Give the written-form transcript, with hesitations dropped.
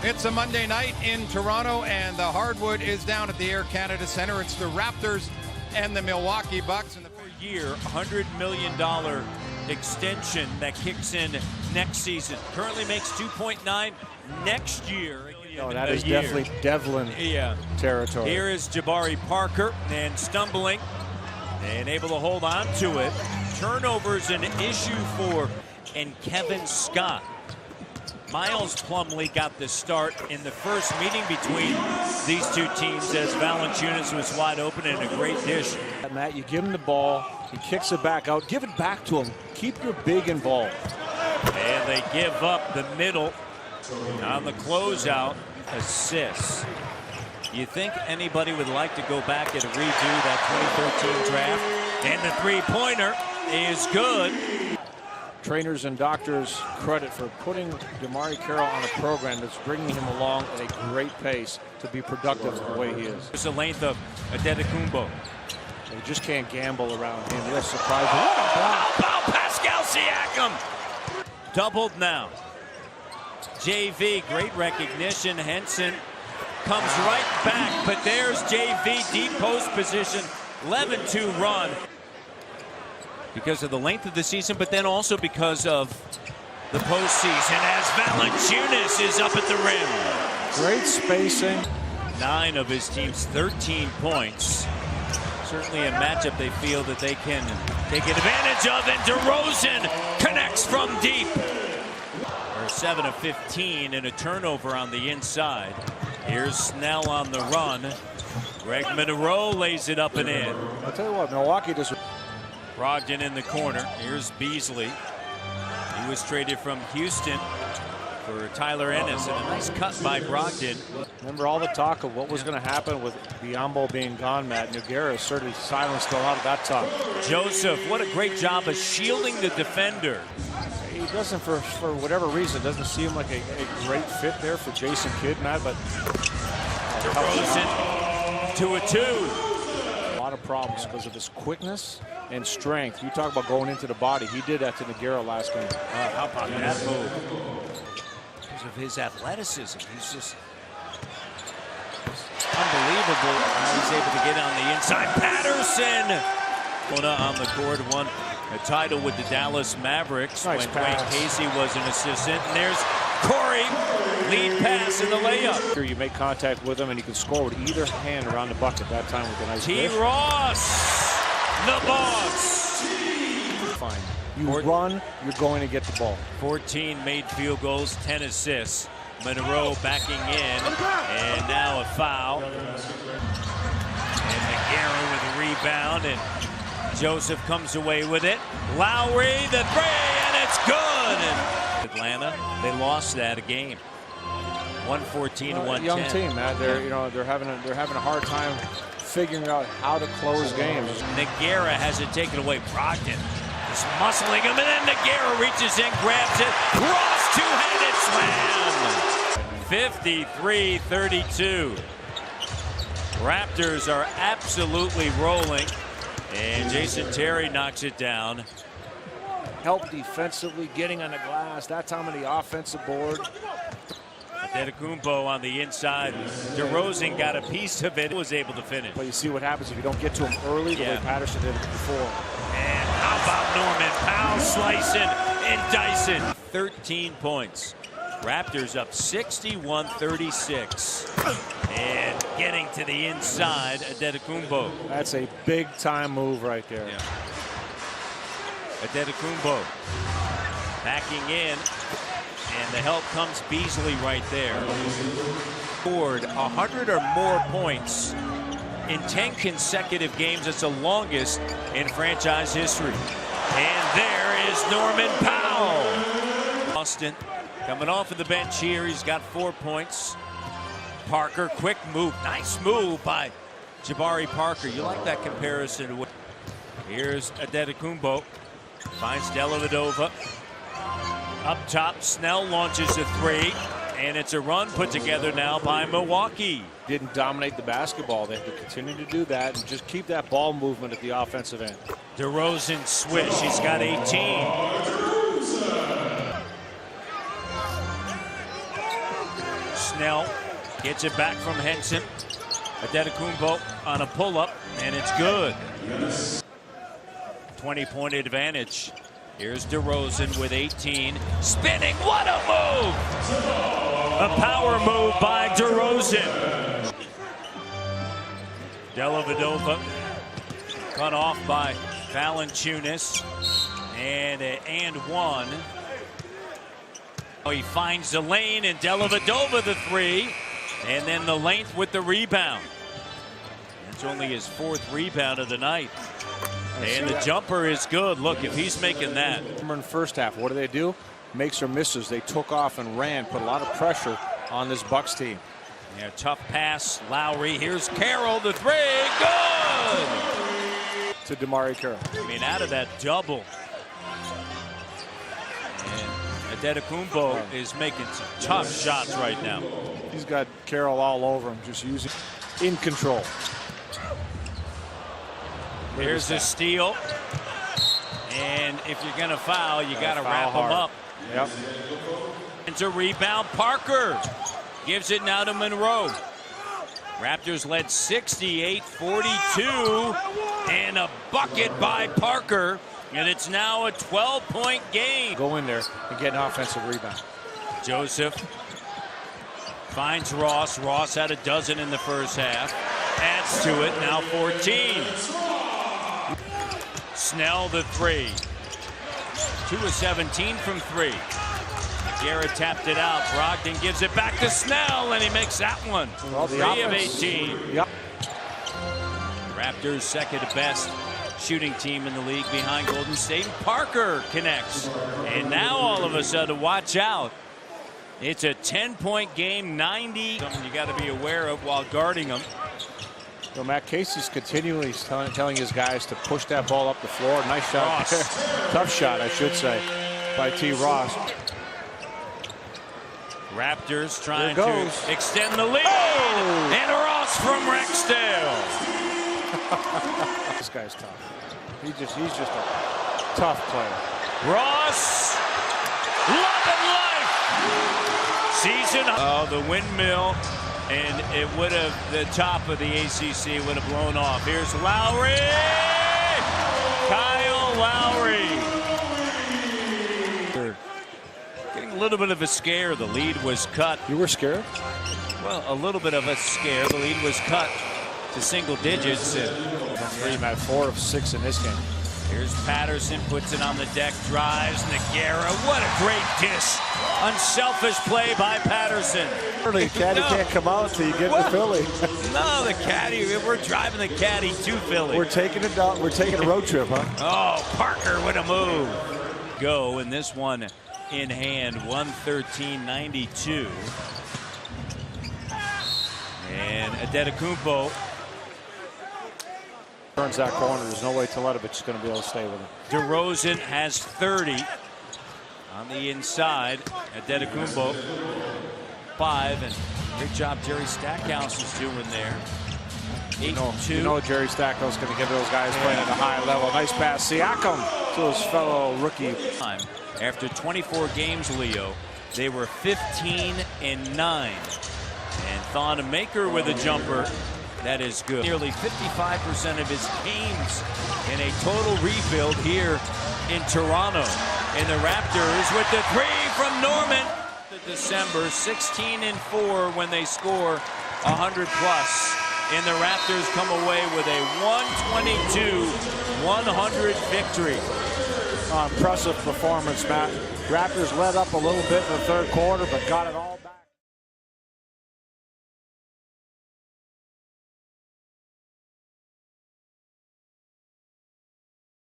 It's a Monday night in Toronto, and the hardwood is down at the Air Canada Centre. It's the Raptors and the Milwaukee Bucks. Year, $100 million extension that kicks in next season. Currently makes 2.9 next year. Oh, that is definitely Devlin territory. Here is Jabari Parker, and stumbling and able to hold on to it. Turnovers an issue for and Kevin Scott. Miles Plumlee got the start in the first meeting between these two teams as Valanciunas was wide open and a great dish. Matt, you give him the ball, he kicks it back out, give it back to him. Keep your big involved. And they give up the middle on the closeout assist. You think anybody would like to go back and redo that 2013 draft? And the three-pointer is good. Trainers and doctors credit for putting DeMarre Carroll on a program that's bringing him along at a great pace to be productive the way he is. It's the length of Adetokounmpo. You just can't gamble around him. You're surprised. How Pascal Siakam? Doubled now. JV, great recognition. Henson comes right back, but there's JV, deep post position, 11-2 run. Because of the length of the season, but then also because of the postseason as Valanciunas is up at the rim. Great spacing. 9 of his team's 13 points. Certainly a matchup they feel that they can take advantage of, and DeRozan connects from deep. Or 7 of 15 and a turnover on the inside. Here's Snell on the run. Greg Monroe lays it up and in. I'll tell you what, Milwaukee just... Brogdon in the corner. Here's Beasley. He was traded from Houston for Tyler Ennis, and a nice cut by Brogdon. Remember all the talk of what was going to happen with Biyombo being gone, Matt. Nogueira asserted silence still out of that talk. Joseph, what a great job of shielding the defender. He doesn't, for whatever reason, doesn't seem like a great fit there for Jason Kidd, Matt, but... DeRozan to a 2. A lot of problems because of his quickness and strength. You talk about going into the body. He did that to Nogueira last game. How about that move? Because of his athleticism, he's just unbelievable how he's able to get on the inside. Patterson on the court, won a title with the Dallas Mavericks when Dwayne Casey was an assistant. And there's Corey, lead pass in the layup. Here you make contact with him and you can score with either hand around the bucket that time with a nice dish. T. Ross, the boss. Fine. You run, you're going to get the ball. 14 made field goals, 10 assists. Monroe backing in, and now a foul. And Nogueira with a rebound, and Joseph comes away with it. Lowry, the three, and it's good. And Atlanta, they lost that a game. 114-110. Young team, Matt. They're having a hard time figuring out how to close games. Nogueira has it taken away. Brogdon is muscling him, and then Nogueira reaches in, grabs it. Ross two-handed slam. 53-32. Raptors are absolutely rolling, and Jason Terry knocks it down. Help defensively, getting on the glass. That time on the offensive board. Adetokounmpo on the inside. DeRozan got a piece of it, was able to finish. But you see what happens if you don't get to him early, the way Patterson did it before. And how about Norman Powell slicing and dicing? 13 points. Raptors up 61-36. And getting to the inside, Adetokounmpo. That's a big-time move right there. Yeah. Adetokounmpo backing in. And the help comes Beasley right there. Scored 100 or more points in 10 consecutive games. It's the longest in franchise history. And there is Norman Powell. Austin coming off of the bench here. He's got 4 points. Parker, quick move. Nice move by Jabari Parker. You like that comparison. Here's Adetokounmpo. Finds Dellavedova. Up top, Snell launches a three, and it's a run put together now by Milwaukee. Didn't dominate the basketball. They have to continue to do that and just keep that ball movement at the offensive end. DeRozan swish. He's got 18. Snell gets it back from Henson. Adetokunbo on a pull-up, and it's good. 20-point advantage. Here's DeRozan with 18. Spinning, what a move! A power move by DeRozan. Dellavedova cut off by Valanciunas. And one. Oh, he finds the lane, and Dellavedova the three. And then the length with the rebound. It's only his 4th rebound of the night. And the jumper is good. Look, if he's making that. In the first half, what do? Makes or misses. They took off and ran, put a lot of pressure on this Bucks team. Yeah, tough pass. Lowry. Here's Carroll, the three. Good! To DeMarre Carroll. I mean, out of that double. And Adetokunbo is making some tough shots right now. He's got Carroll all over him, just using in control. Here's a steal. And if you're going to foul, you got to wrap him up. Yep. It's a rebound. Parker gives it now to Monroe. Raptors led 68-42. And a bucket by Parker. And it's now a 12-point game. Go in there and get an offensive rebound. Joseph finds Ross. Ross had a dozen in the first half. Adds to it, now 14. Snell the three. 2 of 17 from 3. Garrett tapped it out. Brogdon gives it back to Snell, and he makes that one. Well, 3 of 18. Yep. Raptors second best shooting team in the league behind Golden State. Parker connects. And now all of a sudden, watch out. It's a 10-point game, 90. Something you got to be aware of while guarding them. So Matt Casey's continually telling his guys to push that ball up the floor. Nice shot. Tough shot, I should say, by T. Ross. Raptors trying to extend the lead. Oh! And Ross from Rexdale. This guy's tough. He's just a tough player. Ross, love and life. Season. Oh, the windmill, and it would have, the top of the ACC would have blown off. Here's Lowry, Kyle Lowry. Getting a little bit of a scare. The lead was cut. You were scared? Well, a little bit of a scare. The lead was cut to single digits. He's at 4 of 6 in this game. Here's Patterson, puts it on the deck, drives. Nogueira, what a great dish. Unselfish play by Patterson. The caddy can't come out until you get to Philly. No, the caddy, we're driving the caddy to Philly. We're taking it down. We're taking a road trip, huh? Oh, Parker with a move. Go, and this one in hand, 113-92. And Adetokunbo turns that corner. There's no way Teletovic is going to be able to stay with him. DeRozan has 30 on the inside. Adetokunbo 5, and great job Jerry Stackhouse is doing there. 8-2. You know Jerry Stackhouse is going to give those guys playing at a high level. Nice pass, Siakam, to his fellow rookie. After 24 games, Leo, they were 15-9. And Thonmaker with a jumper. That is good. Nearly 55% of his games in a total rebuild here in Toronto. And the Raptors with the three from Norman. December, 16-4 when they score 100+. And the Raptors come away with a 122-100 victory. Impressive performance, Matt. Raptors led up a little bit in the third quarter, but got it all back.